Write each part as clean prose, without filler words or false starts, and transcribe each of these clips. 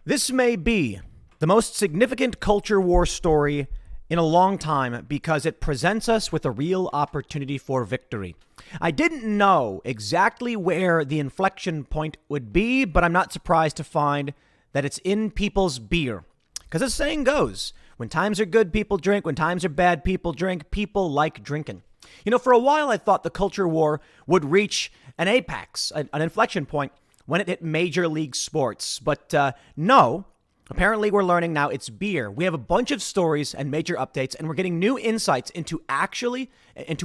This may be the most significant culture war story in a long time because it presents us with a real opportunity for victory. I didn't know exactly where the inflection point would be, but I'm not surprised to find that it's in people's beer. Because as the saying goes, when times are good, people drink. When times are bad, people drink. People like drinking. You know, for a while, I thought the culture war would reach an apex, an inflection point, when it hit major league sports. But no, apparently we're learning now it's beer. We have a bunch of stories and major updates, and we're getting new insights into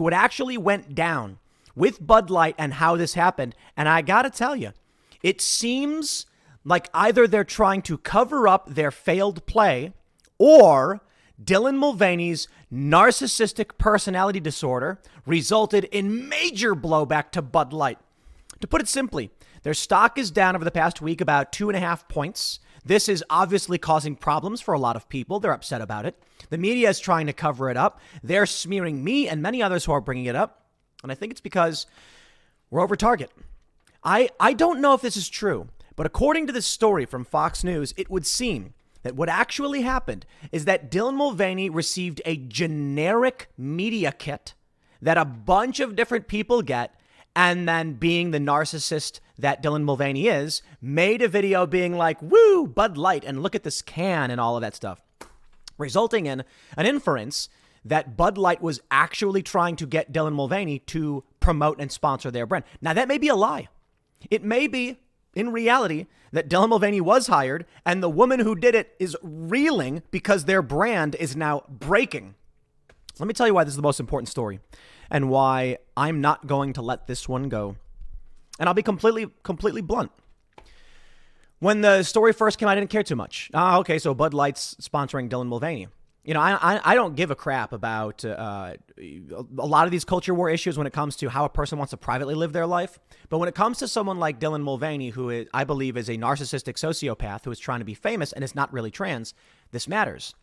what actually went down with Bud Light and how this happened. And I got to tell you, it seems like either they're trying to cover up their failed play or Dylan Mulvaney's narcissistic personality disorder resulted in major blowback to Bud Light. To put it simply, their stock is down over the past week about 2.5 points. This is obviously causing problems for a lot of people. They're upset about it. The media is trying to cover it up. They're smearing me and many others who are bringing it up. And I think it's because we're over target. I don't know if this is true, but according to this story from Fox News, it would seem that what actually happened is that Dylan Mulvaney received a generic media kit that a bunch of different people get, and then being the narcissist that Dylan Mulvaney is, made a video being like, woo, Bud Light, and look at this can and all of that stuff, resulting in an inference that Bud Light was actually trying to get Dylan Mulvaney to promote and sponsor their brand. Now, that may be a lie. It may be, in reality, that Dylan Mulvaney was hired and the woman who did it is reeling because their brand is now breaking. Let me tell you why this is the most important story and why I'm not going to let this one go. And I'll be completely blunt. When the story first came out, I didn't care too much. Okay, so Bud Light's sponsoring Dylan Mulvaney. You know, I don't give a crap about a lot of these culture war issues when it comes to how a person wants to privately live their life. But when it comes to someone like Dylan Mulvaney, who is, I believe is a narcissistic sociopath who is trying to be famous and is not really trans, this matters.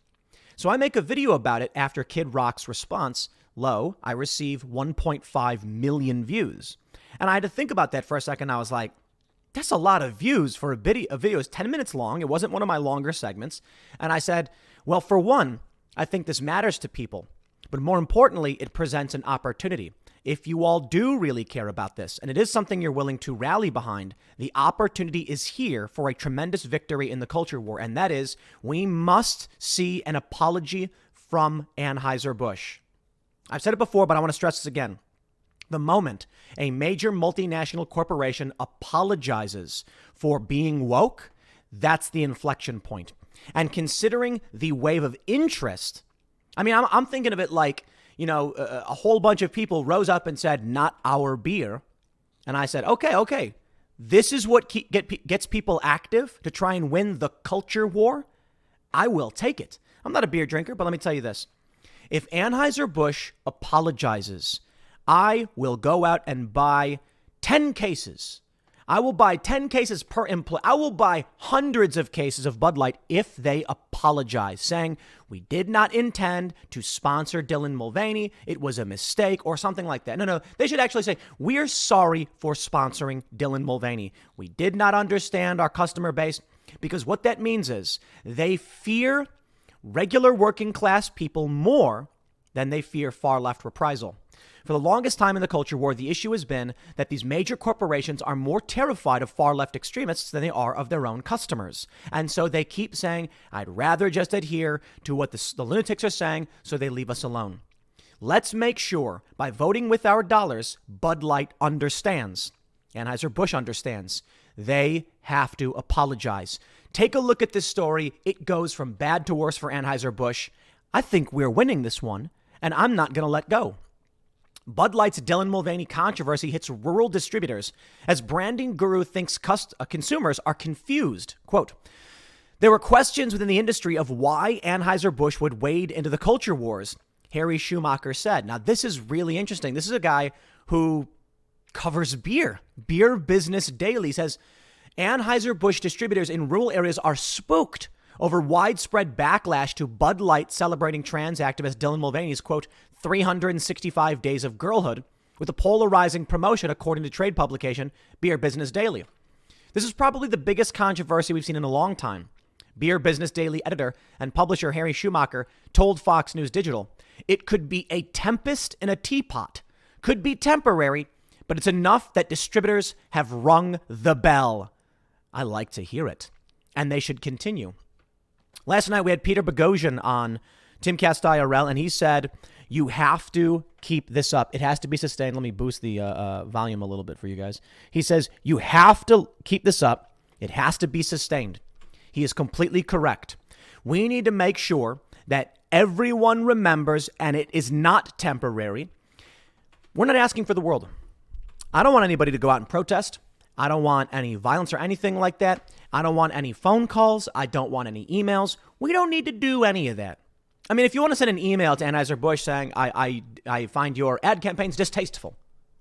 So I make a video about it after Kid Rock's response. Lo, I receive 1.5 million views. And I had to think about that for a second. I was like, that's a lot of views for a video. A video is 10 minutes long. It wasn't one of my longer segments. And I said, well, for one, I think this matters to people. But more importantly, it presents an opportunity. If you all do really care about this, and it is something you're willing to rally behind, the opportunity is here for a tremendous victory in the culture war. And that is, we must see an apology from Anheuser-Busch. I've said it before, but I want to stress this again. The moment a major multinational corporation apologizes for being woke, that's the inflection point. And considering the wave of interest, I mean, I'm thinking of it like, you know, a whole bunch of people rose up and said, not our beer. And I said, okay, this is what gets people active to try and win the culture war. I will take it. I'm not a beer drinker, but let me tell you this. If Anheuser-Busch apologizes, I will go out and buy 10 cases. I will buy 10 cases per employee. I will buy hundreds of cases of Bud Light if they apologize, saying we did not intend to sponsor Dylan Mulvaney. It was a mistake or something like that. No, they should actually say, we're sorry for sponsoring Dylan Mulvaney. We did not understand our customer base, because what that means is they fear regular working class people more than they fear far left reprisal. For the longest time in the culture war, the issue has been that these major corporations are more terrified of far left extremists than they are of their own customers. And so they keep saying, I'd rather just adhere to what the lunatics are saying, so they leave us alone. Let's make sure by voting with our dollars, Bud Light understands. Anheuser-Busch understands. They have to apologize. Take a look at this story. It goes from bad to worse for Anheuser-Busch. I think we're winning this one, and I'm not going to let go. Bud Light's Dylan Mulvaney controversy hits rural distributors as branding guru thinks consumers are confused. Quote, there were questions within the industry of why Anheuser-Busch would wade into the culture wars, Harry Schumacher said. Now, this is really interesting. This is a guy who covers beer. Beer Business Daily says Anheuser-Busch distributors in rural areas are spooked over widespread backlash to Bud Light celebrating trans activist Dylan Mulvaney's, quote, 365 days of girlhood with a polarizing promotion, according to trade publication Beer Business Daily. This is probably the biggest controversy we've seen in a long time. Beer Business Daily editor and publisher Harry Schumacher told Fox News Digital, "It could be a tempest in a teapot. Could be temporary, but it's enough that distributors have rung the bell." I like to hear it. And they should continue. Last night we had Peter Boghossian on Timcast IRL, and he said, you have to keep this up. It has to be sustained. Let me boost the volume a little bit for you guys. He says, you have to keep this up. It has to be sustained. He is completely correct. We need to make sure that everyone remembers, and it is not temporary. We're not asking for the world. I don't want anybody to go out and protest. I don't want any violence or anything like that. I don't want any phone calls. I don't want any emails. We don't need to do any of that. I mean, if you want to send an email to Anheuser-Busch saying, I find your ad campaigns distasteful,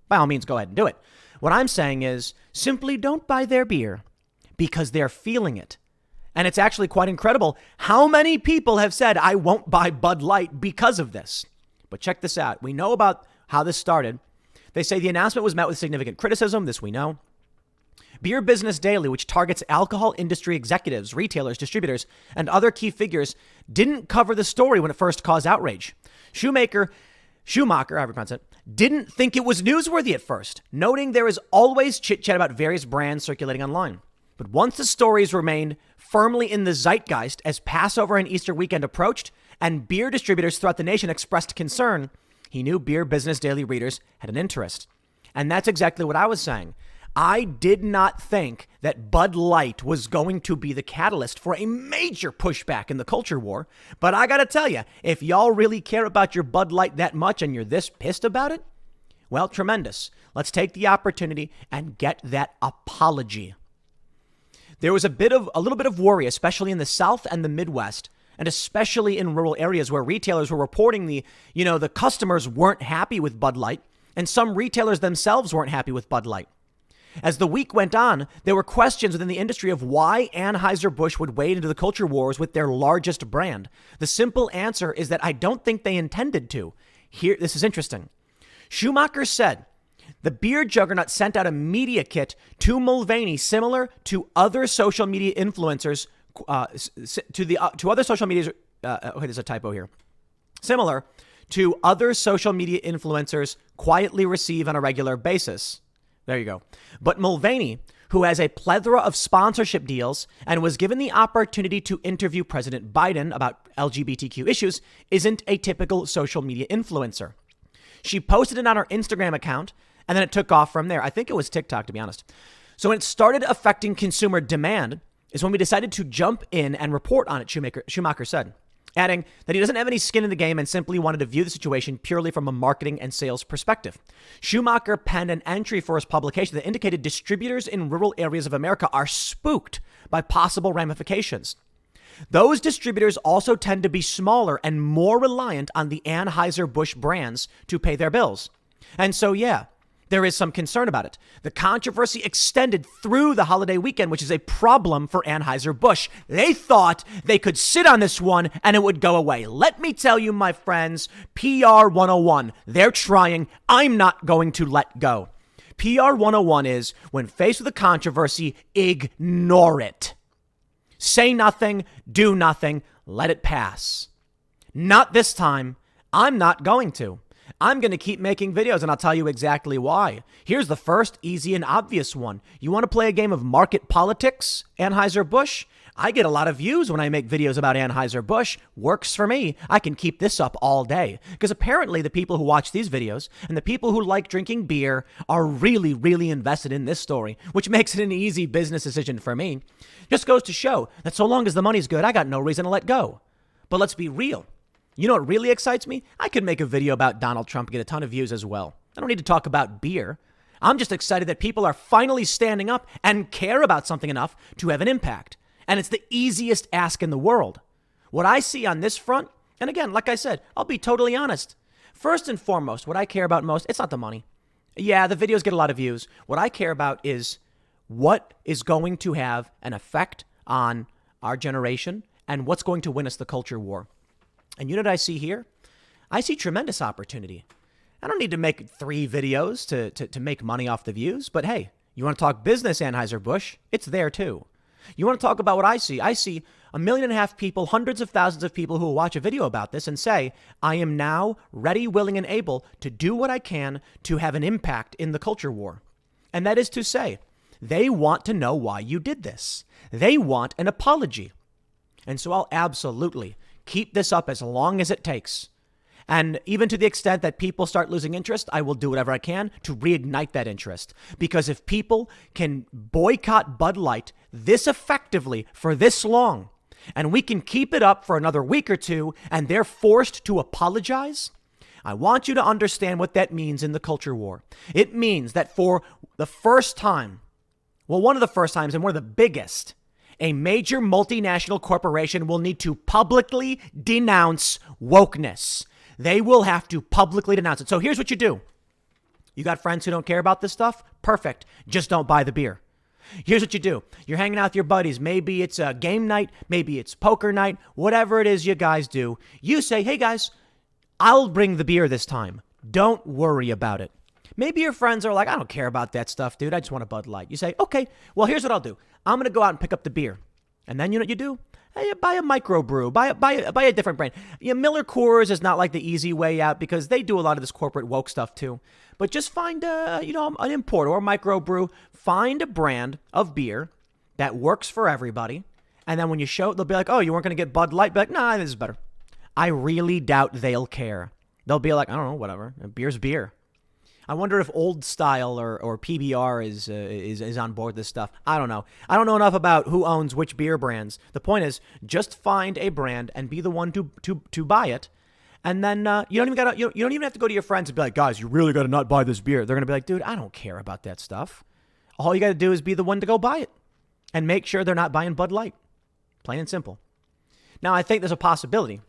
by all means, go ahead and do it. What I'm saying is simply don't buy their beer because they're feeling it. And it's actually quite incredible how many people have said, I won't buy Bud Light because of this. But check this out. We know about how this started. They say the announcement was met with significant criticism. This we know. Beer Business Daily, which targets alcohol industry executives, retailers, distributors, and other key figures, didn't cover the story when it first caused outrage. Schumacher, however you pronounce it, didn't think it was newsworthy at first, noting there is always chit-chat about various brands circulating online. But once the stories remained firmly in the zeitgeist as Passover and Easter weekend approached, and beer distributors throughout the nation expressed concern, he knew Beer Business Daily readers had an interest. And that's exactly what I was saying. I did not think that Bud Light was going to be the catalyst for a major pushback in the culture war. But I got to tell you, if y'all really care about your Bud Light that much and you're this pissed about it, well, tremendous. Let's take the opportunity and get that apology. There was a little bit of worry, especially in the South and the Midwest, and especially in rural areas where retailers were reporting the customers weren't happy with Bud Light, and some retailers themselves weren't happy with Bud Light. As the week went on, there were questions within the industry of why Anheuser-Busch would wade into the culture wars with their largest brand. The simple answer is that I don't think they intended to. Here, this is interesting. Schumacher said the beer juggernaut sent out a media kit to Mulvaney similar to other social media influencers. To other social media. Okay, there's a typo here. Similar to other social media influencers quietly receive on a regular basis. There you go. But Mulvaney, who has a plethora of sponsorship deals and was given the opportunity to interview President Biden about LGBTQ issues, isn't a typical social media influencer. She posted it on her Instagram account, and then it took off from there. I think it was TikTok, to be honest. So when it started affecting consumer demand is when we decided to jump in and report on it, Schumacher said, adding that he doesn't have any skin in the game and simply wanted to view the situation purely from a marketing and sales perspective. Schumacher penned an entry for his publication that indicated distributors in rural areas of America are spooked by possible ramifications. Those distributors also tend to be smaller and more reliant on the Anheuser-Busch brands to pay their bills. And so, yeah, there is some concern about it. The controversy extended through the holiday weekend, which is a problem for Anheuser-Busch. They thought they could sit on this one and it would go away. Let me tell you, my friends, PR 101. They're trying. I'm not going to let go. PR 101 is when faced with a controversy, ignore it. Say nothing, do nothing, let it pass. Not this time. I'm not going to. I'm going to keep making videos, and I'll tell you exactly why. Here's the first easy and obvious one. You want to play a game of market politics, Anheuser-Busch? I get a lot of views when I make videos about Anheuser-Busch. Works for me. I can keep this up all day. Because apparently the people who watch these videos and the people who like drinking beer are really, really invested in this story, which makes it an easy business decision for me. Just goes to show that so long as the money's good, I got no reason to let go. But let's be real. You know what really excites me? I could make a video about Donald Trump and get a ton of views as well. I don't need to talk about beer. I'm just excited that people are finally standing up and care about something enough to have an impact. And it's the easiest ask in the world. What I see on this front, and again, like I said, I'll be totally honest. First and foremost, what I care about most, it's not the money. Yeah, the videos get a lot of views. What I care about is what is going to have an effect on our generation and what's going to win us the culture war. And you know what I see here? I see tremendous opportunity. I don't need to make 3 videos to make money off the views. But hey, you want to talk business, Anheuser-Busch? It's there too. You want to talk about what I see? I see 1.5 million people, hundreds of thousands of people who will watch a video about this and say, I am now ready, willing, and able to do what I can to have an impact in the culture war. And that is to say, they want to know why you did this. They want an apology. And so I'll absolutely keep this up as long as it takes. And even to the extent that people start losing interest, I will do whatever I can to reignite that interest. Because if people can boycott Bud Light this effectively for this long, and we can keep it up for another week or two, and they're forced to apologize, I want you to understand what that means in the culture war. It means that for the first time, well, one of the first times and one of the biggest, a major multinational corporation will need to publicly denounce wokeness. They will have to publicly denounce it. So here's what you do. You got friends who don't care about this stuff? Perfect. Just don't buy the beer. Here's what you do. You're hanging out with your buddies. Maybe it's a game night. Maybe it's poker night. Whatever it is you guys do. You say, hey guys, I'll bring the beer this time. Don't worry about it. Maybe your friends are like, I don't care about that stuff, dude. I just want a Bud Light. You say, okay, well, here's what I'll do. I'm going to go out and pick up the beer. And then you know what you do? Hey, buy a microbrew, buy a different brand. Miller Coors is not like the easy way out because they do a lot of this corporate woke stuff too. But just find an import or a microbrew. Find a brand of beer that works for everybody. And then when you show it, they'll be like, oh, you weren't going to get Bud Light? Be like, nah, this is better. I really doubt they'll care. They'll be like, I don't know, whatever. Beer's beer. I wonder if Old Style or PBR is on board this stuff. I don't know. I don't know enough about who owns which beer brands. The point is, just find a brand and be the one to buy it, and then you don't even have to go to your friends and be like, guys, you really got to not buy this beer. They're gonna be like, dude, I don't care about that stuff. All you got to do is be the one to go buy it, and make sure they're not buying Bud Light. Plain and simple. Now, I think there's a possibility.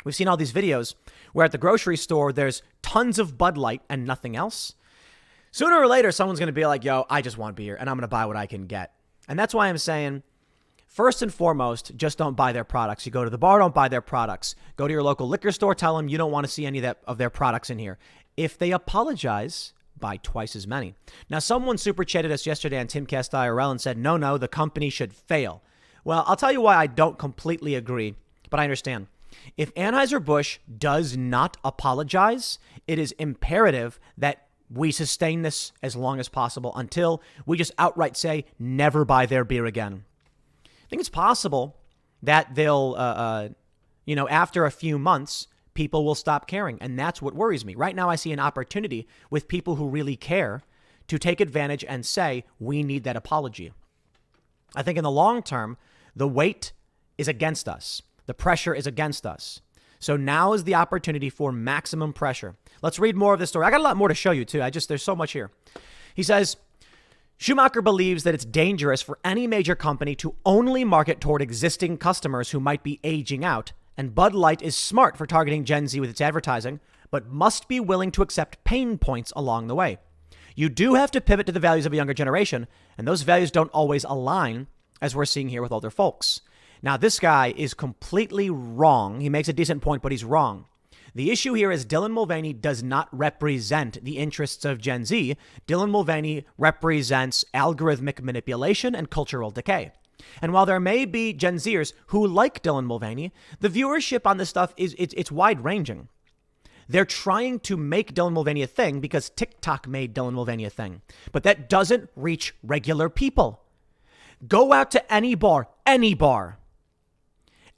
We've seen all these videos where at the grocery store, there's tons of Bud Light and nothing else. Sooner or later, someone's going to be like, yo, I just want beer and I'm going to buy what I can get. And that's why I'm saying, first and foremost, just don't buy their products. You go to the bar, don't buy their products. Go to your local liquor store, tell them you don't want to see any of their products in here. If they apologize, buy twice as many. Now, someone super chatted us yesterday on Timcast IRL and said, no, the company should fail. Well, I'll tell you why I don't completely agree, but I understand. If Anheuser-Busch does not apologize, it is imperative that we sustain this as long as possible until we just outright say never buy their beer again. I think it's possible that they'll, after a few months, people will stop caring. And that's what worries me. Right now, I see an opportunity with people who really care to take advantage and say, we need that apology. I think in the long term, the weight is against us. The pressure is against us. So now is the opportunity for maximum pressure. Let's read more of this story. I got a lot more to show you, too. There's so much here. He says, Schumacher believes that it's dangerous for any major company to only market toward existing customers who might be aging out. And Bud Light is smart for targeting Gen Z with its advertising, but must be willing to accept pain points along the way. You do have to pivot to the values of a younger generation, and those values don't always align, as we're seeing here with older folks. Now, this guy is completely wrong. He makes a decent point, but he's wrong. The issue here is Dylan Mulvaney does not represent the interests of Gen Z. Dylan Mulvaney represents algorithmic manipulation and cultural decay. And while there may be Gen Zers who like Dylan Mulvaney, the viewership on this stuff it's wide-ranging. They're trying to make Dylan Mulvaney a thing because TikTok made Dylan Mulvaney a thing. But that doesn't reach regular people. Go out to any bar.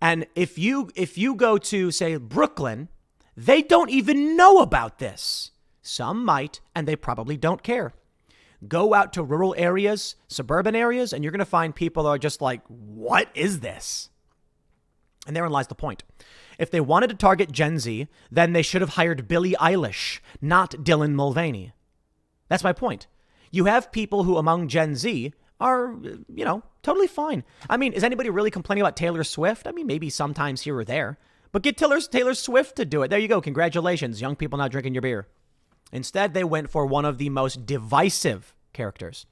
And if you go to, say, Brooklyn, they don't even know about this. Some might, and they probably don't care. Go out to rural areas, suburban areas, and you're going to find people that are just like, what is this? And therein lies the point. If they wanted to target Gen Z, then they should have hired Billie Eilish, not Dylan Mulvaney. That's my point. You have people who among Gen Z are, totally fine. I mean, is anybody really complaining about Taylor Swift? I mean, maybe sometimes here or there. But get Taylor Swift to do it. There you go. Congratulations. Young people now drinking your beer. Instead, they went for one of the most divisive characters.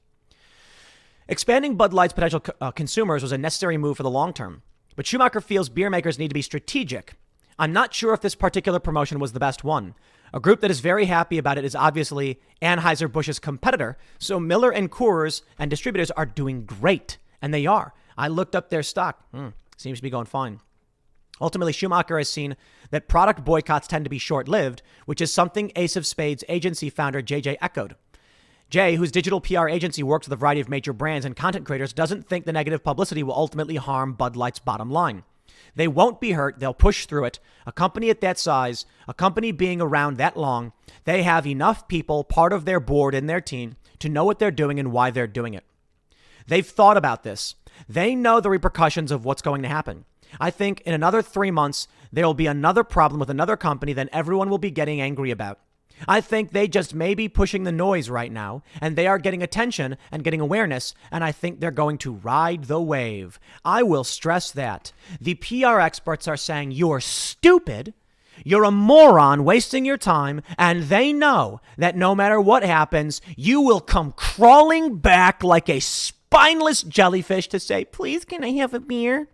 Expanding Bud Light's potential consumers was a necessary move for the long term. But Schumacher feels beer makers need to be strategic. I'm not sure if this particular promotion was the best one. A group that is very happy about it is obviously Anheuser-Busch's competitor. So Miller and Coors and distributors are doing great. And they are. I looked up their stock. Seems to be going fine. Ultimately, Schumacher has seen that product boycotts tend to be short-lived, which is something Ace of Spades agency founder JJ echoed. Jay, whose digital PR agency works with a variety of major brands and content creators, doesn't think the negative publicity will ultimately harm Bud Light's bottom line. They won't be hurt. They'll push through it. A company at that size, a company being around that long, they have enough people, part of their board and their team, to know what they're doing and why they're doing it. They've thought about this. They know the repercussions of what's going to happen. I think in another 3 months, there will be another problem with another company that everyone will be getting angry about. I think they just may be pushing the noise right now, and they are getting attention and getting awareness, and I think they're going to ride the wave. I will stress that. The PR experts are saying you're stupid, you're a moron wasting your time, and they know that no matter what happens, you will come crawling back like a spineless jellyfish to say, please, can I have a beer?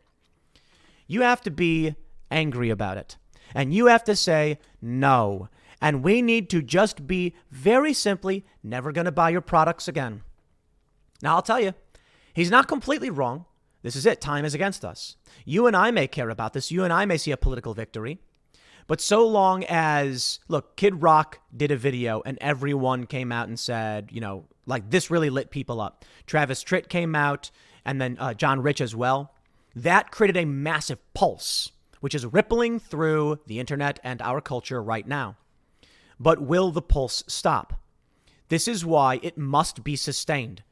You have to be angry about it, and you have to say no. And we need to just be very simply never going to buy your products again. Now, I'll tell you, he's not completely wrong. This is it. Time is against us. You and I may care about this. You and I may see a political victory. But so long as, look, Kid Rock did a video and everyone came out and said, like this really lit people up. Travis Tritt came out and then John Rich as well. That created a massive pulse, which is rippling through the internet and our culture right now. But will the pulse stop? This is why it must be sustained.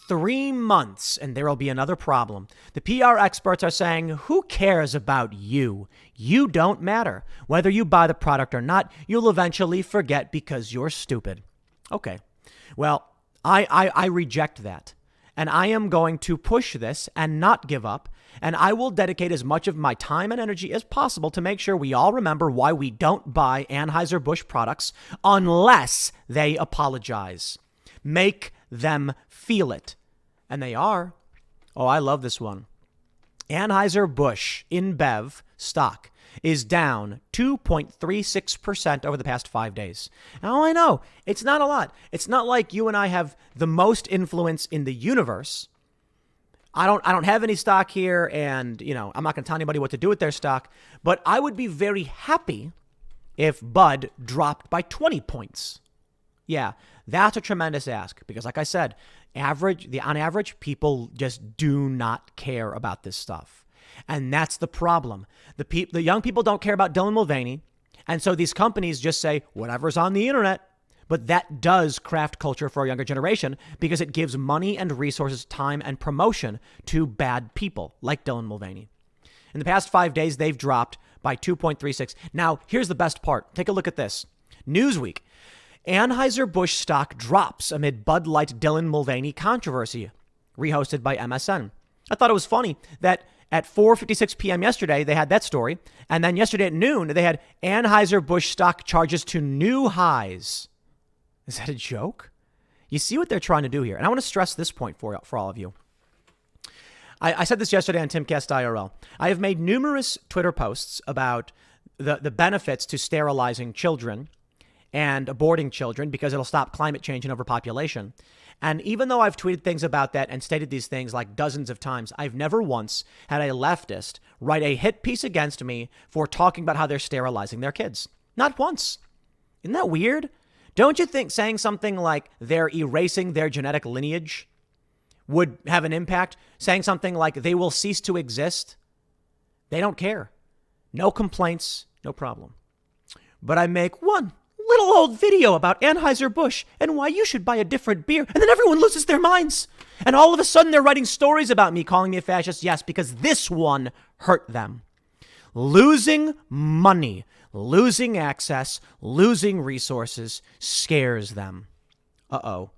3 months and there will be another problem. The PR experts are saying, who cares about you? You don't matter. Whether you buy the product or not, you'll eventually forget because you're stupid. Okay, well, I reject that. And I am going to push this and not give up. And I will dedicate as much of my time and energy as possible to make sure we all remember why we don't buy Anheuser-Busch products unless they apologize. Make them feel it. And they are. Oh, I love this one. Anheuser-Busch InBev stock is down 2.36% over the past 5 days. Now, I know it's not a lot. It's not like you and I have the most influence in the universe. I don't have any stock here, and I'm not going to tell anybody what to do with their stock, but I would be very happy if Bud dropped by 20 points. Yeah, that's a tremendous ask because, like I said, on average, people just do not care about this stuff. And that's the problem. The young people don't care about Dylan Mulvaney, and so these companies just say, whatever's on the internet. But that does craft culture for a younger generation because it gives money and resources, time, and promotion to bad people like Dylan Mulvaney. In the past 5 days, they've dropped by 2.36. Now, here's the best part. Take a look at this. Newsweek. Anheuser-Busch stock drops amid Bud Light Dylan Mulvaney controversy, rehosted by MSN. I thought it was funny that at 4:56 p.m. yesterday, they had that story. And then yesterday at noon, they had Anheuser-Busch stock charges to new highs. Is that a joke? You see what they're trying to do here. And I want to stress this point for all of you. I said this yesterday on Timcast IRL. I have made numerous Twitter posts about the benefits to sterilizing children and aborting children because it'll stop climate change and overpopulation. And even though I've tweeted things about that and stated these things like dozens of times, I've never once had a leftist write a hit piece against me for talking about how they're sterilizing their kids. Not once. Isn't that weird? Don't you think saying something like they're erasing their genetic lineage would have an impact? Saying something like they will cease to exist? They don't care. No complaints, no problem. But I make one little old video about Anheuser-Busch and why you should buy a different beer, and then everyone loses their minds. And all of a sudden they're writing stories about me, calling me a fascist. Yes, because this one hurt them. Losing money, losing access, losing resources scares them. Uh-oh.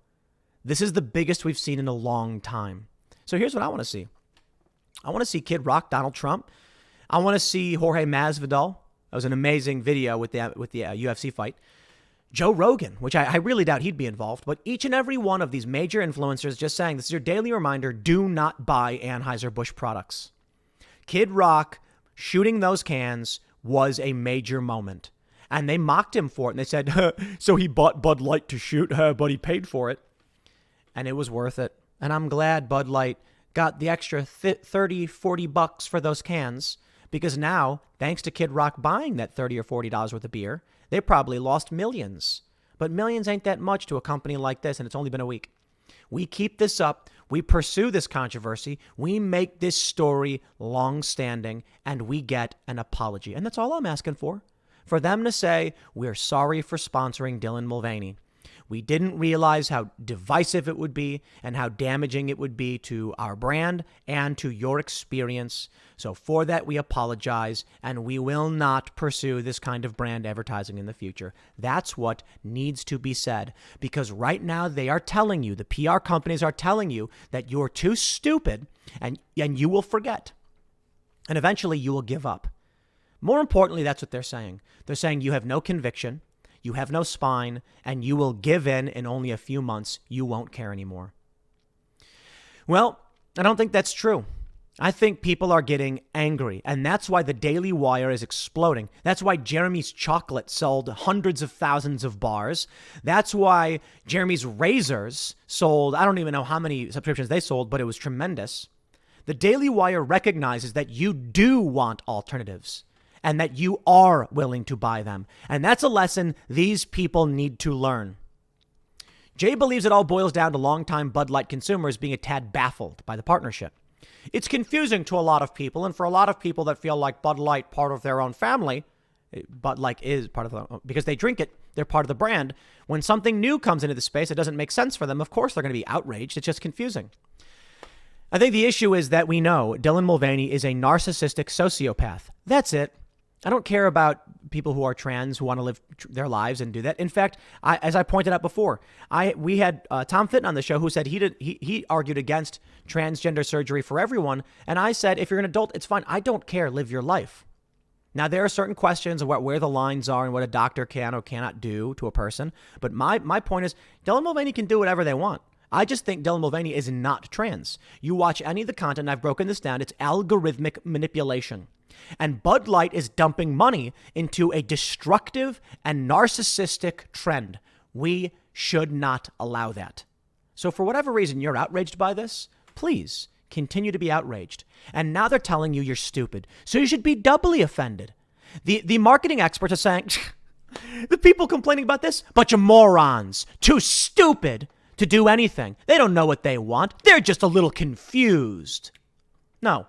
This is the biggest we've seen in a long time. So here's what I want to see. I want to see Kid Rock, Donald Trump. I want to see Jorge Masvidal. That was an amazing video with the UFC fight. Joe Rogan, which I really doubt he'd be involved, but each and every one of these major influencers just saying, this is your daily reminder, do not buy Anheuser-Busch products. Kid Rock shooting those cans was a major moment. And they mocked him for it. And they said, so he bought Bud Light to shoot, but he paid for it. And it was worth it. And I'm glad Bud Light got the extra $30-40 for those cans because now, thanks to Kid Rock buying that $30 or $40 worth of beer, they probably lost millions. But millions ain't that much to a company like this, and it's only been a week. We keep this up. We pursue this controversy. We make this story long-standing, and we get an apology. And that's all I'm asking for them to say, we're sorry for sponsoring Dylan Mulvaney. We didn't realize how divisive it would be and how damaging it would be to our brand and to your experience. So for that, we apologize, and we will not pursue this kind of brand advertising in the future. That's what needs to be said, because right now they are telling you, the PR companies are telling you that you're too stupid and you will forget. And eventually you will give up. More importantly, that's what they're saying. They're saying you have no conviction. You have no spine, and you will give in only a few months. You won't care anymore. Well, I don't think that's true. I think people are getting angry, and that's why the Daily Wire is exploding. That's why Jeremy's chocolate sold hundreds of thousands of bars. That's why Jeremy's razors sold, I don't even know how many subscriptions they sold, but it was tremendous. The Daily Wire recognizes that you do want alternatives, and that you are willing to buy them. And that's a lesson these people need to learn. Jay believes it all boils down to longtime Bud Light consumers being a tad baffled by the partnership. It's confusing to a lot of people, and for a lot of people that feel like Bud Light part of their own family, Bud Light is part of the, because they drink it, they're part of the brand. When something new comes into the space, it doesn't make sense for them. Of course, they're going to be outraged. It's just confusing. I think the issue is that we know Dylan Mulvaney is a narcissistic sociopath. That's it. I don't care about people who are trans who want to live their lives and do that. In fact, as I pointed out before, we had Tom Fitton on the show who said he argued against transgender surgery for everyone. And I said, if you're an adult, it's fine. I don't care. Live your life. Now, there are certain questions about where the lines are and what a doctor can or cannot do to a person. But my point is, Dylan Mulvaney can do whatever they want. I just think Dylan Mulvaney is not trans. You watch any of the content, I've broken this down, it's algorithmic manipulation. And Bud Light is dumping money into a destructive and narcissistic trend. We should not allow that. So for whatever reason you're outraged by this, please continue to be outraged. And now they're telling you you're stupid. So you should be doubly offended. The marketing experts are saying, the people complaining about this, bunch of morons, too stupid to do anything. They don't know what they want. They're just a little confused. No.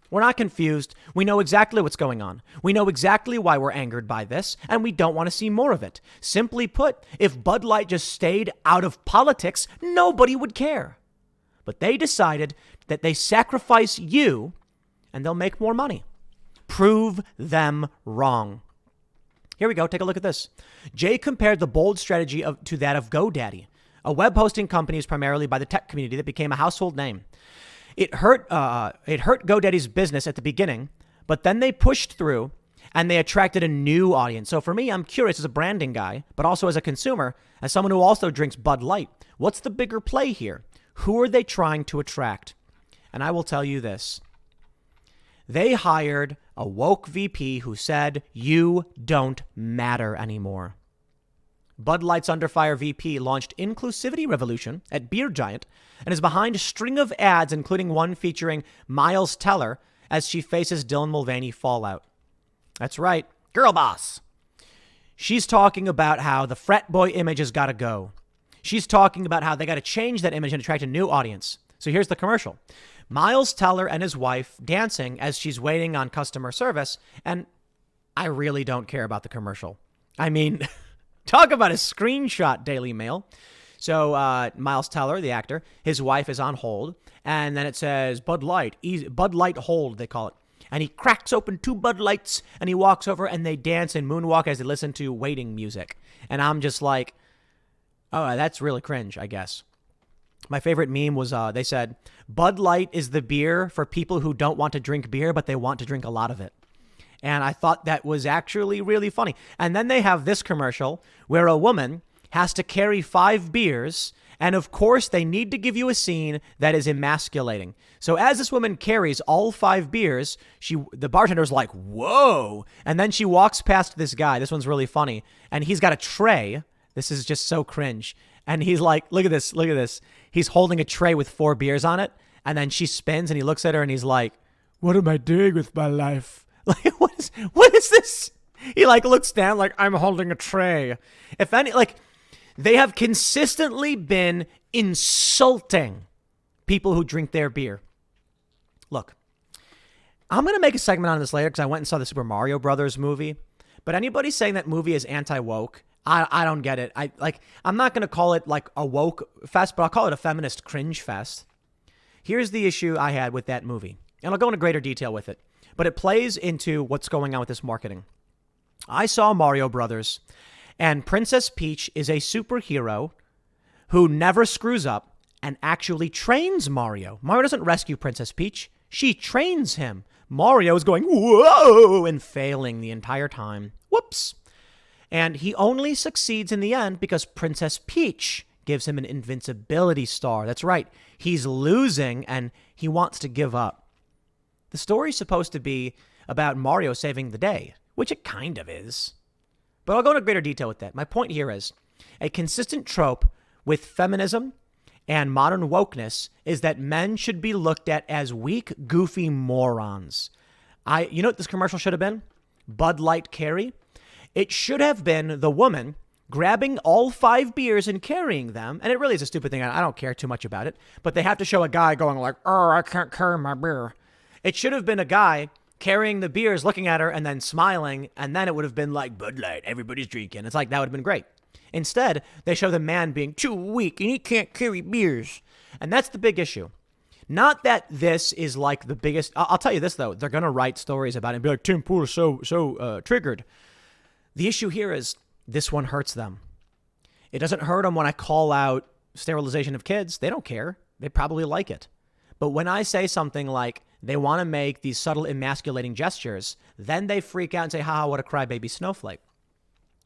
We're not confused. We know exactly what's going on. We know exactly why we're angered by this, and we don't want to see more of it. Simply put, if Bud Light just stayed out of politics, nobody would care. But they decided that they sacrifice you, and they'll make more money. Prove them wrong. Here we go. Take a look at this. Jay compared the bold strategy to that of GoDaddy, a web hosting company used primarily by the tech community that became a household name. It hurt GoDaddy's business at the beginning, but then they pushed through and they attracted a new audience. So for me, I'm curious as a branding guy, but also as a consumer, as someone who also drinks Bud Light, what's the bigger play here? Who are they trying to attract? And I will tell you this. They hired a woke VP who said, you don't matter anymore. Bud Light's Under Fire VP launched Inclusivity Revolution at Beer Giant and is behind a string of ads, including one featuring Miles Teller as she faces Dylan Mulvaney fallout. That's right, girl boss. She's talking about how the frat boy image has got to go. She's talking about how they got to change that image and attract a new audience. So here's the commercial. Miles Teller and his wife dancing as she's waiting on customer service, and I really don't care about the commercial. I mean... Talk about a screenshot, Daily Mail. So Miles Teller, the actor, his wife is on hold, and then it says Bud Light, Bud Light hold, they call it. And he cracks open 2 Bud Lights, and he walks over, and they dance and moonwalk as they listen to waiting music. And I'm just like, oh, that's really cringe, I guess. My favorite meme was they said, Bud Light is the beer for people who don't want to drink beer, but they want to drink a lot of it. And I thought that was actually really funny. And then they have this commercial where a woman has to carry 5 beers. And of course, they need to give you a scene that is emasculating. So as this woman carries all 5 beers, the bartender's like, whoa. And then she walks past this guy. This one's really funny. And he's got a tray. This is just so cringe. And he's like, look at this. Look at this. He's holding a tray with 4 beers on it. And then she spins and he looks at her and he's like, what am I doing with my life? Like, what is this? He like looks down like, I'm holding a tray. If any, like, they have consistently been insulting people who drink their beer. Look, I'm going to make a segment on this later because I went and saw the Super Mario Brothers movie. But anybody saying that movie is anti-woke, I don't get it. I'm not going to call it like a woke fest, but I'll call it a feminist cringe fest. Here's the issue I had with that movie. And I'll go into greater detail with it. But it plays into what's going on with this marketing. I saw Mario Brothers, and Princess Peach is a superhero who never screws up and actually trains Mario. Mario doesn't rescue Princess Peach. She trains him. Mario is going, whoa, and failing the entire time. Whoops. And he only succeeds in the end because Princess Peach gives him an invincibility star. That's right. He's losing and he wants to give up. The story's supposed to be about Mario saving the day, which it kind of is. But I'll go into greater detail with that. My point here is a consistent trope with feminism and modern wokeness is that men should be looked at as weak, goofy morons. You know what this commercial should have been? Bud Light Carry. It should have been the woman grabbing all 5 beers and carrying them. And it really is a stupid thing. I don't care too much about it. But they have to show a guy going like, oh, I can't carry my beer. It should have been a guy carrying the beers, looking at her and then smiling. And then it would have been like Bud Light. Everybody's drinking. It's like that would have been great. Instead, they show the man being too weak and he can't carry beers. And that's the big issue. Not that this is like the biggest. I'll tell you this, though. They're going to write stories about it and be like, Tim Pool is so triggered. The issue here is this one hurts them. It doesn't hurt them when I call out sterilization of kids. They don't care. They probably like it. But when I say something like they want to make these subtle emasculating gestures, then they freak out and say, haha, what a crybaby snowflake.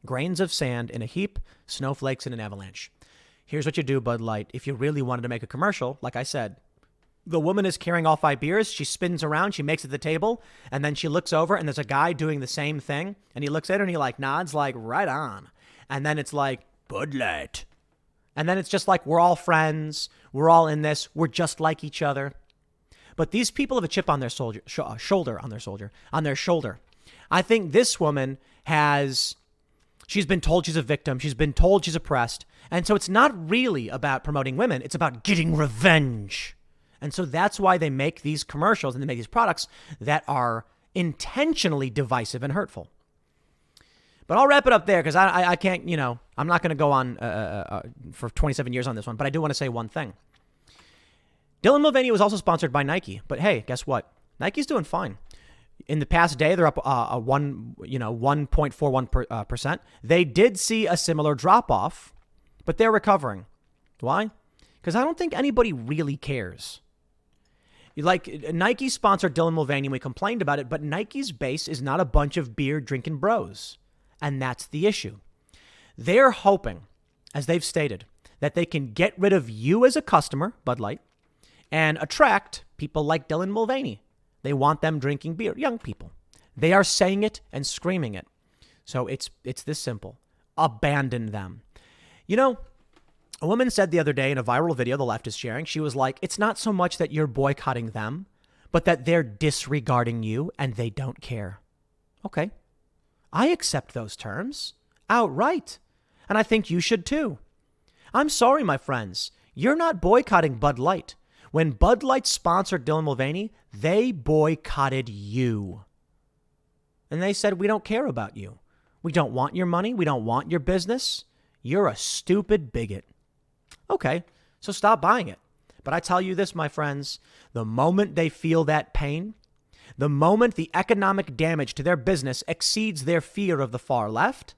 Grains of sand in a heap, snowflakes in an avalanche. Here's what you do, Bud Light. If you really wanted to make a commercial, like I said, the woman is carrying all 5 beers. She spins around. She makes it to the table. And then she looks over and there's a guy doing the same thing. And he looks at her and he like nods like right on. And then it's like Bud Light. And then it's just like we're all friends. We're all in this. We're just like each other. But these people have a chip on their shoulder. I think this woman she's been told she's a victim. She's been told she's oppressed. And so it's not really about promoting women. It's about getting revenge. And so that's why they make these commercials and they make these products that are intentionally divisive and hurtful. But I'll wrap it up there because I can't, I'm not going to go on for 27 years on this one. But I do want to say one thing. Dylan Mulvaney was also sponsored by Nike. But hey, guess what? Nike's doing fine. In the past day, they're up 1.41%. They did see a similar drop off, but they're recovering. Why? Because I don't think anybody really cares. Like Nike sponsored Dylan Mulvaney, and we complained about it, but Nike's base is not a bunch of beer drinking bros. And that's the issue. They're hoping, as they've stated, that they can get rid of you as a customer, Bud Light, and attract people like Dylan Mulvaney. They want them drinking beer, young people. They are saying it and screaming it. So it's this simple. Abandon them. A woman said the other day in a viral video the left is sharing, she was like, it's not so much that you're boycotting them, but that they're disregarding you and they don't care. Okay. I accept those terms outright. And I think you should too. I'm sorry, my friends. You're not boycotting Bud Light. When Bud Light sponsored Dylan Mulvaney, they boycotted you. And they said, we don't care about you. We don't want your money. We don't want your business. You're a stupid bigot. Okay, so stop buying it. But I tell you this, my friends, the moment they feel that pain, the moment the economic damage to their business exceeds their fear of the far left,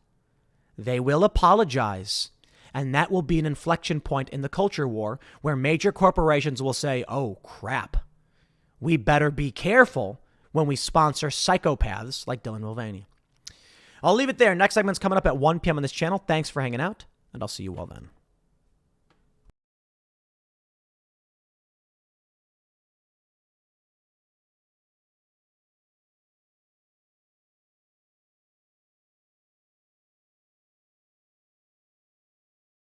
they will apologize. And that will be an inflection point in the culture war where major corporations will say, oh, crap, we better be careful when we sponsor psychopaths like Dylan Mulvaney. I'll leave it there. Next segment's coming up at 1 p.m. on this channel. Thanks for hanging out, and I'll see you all then.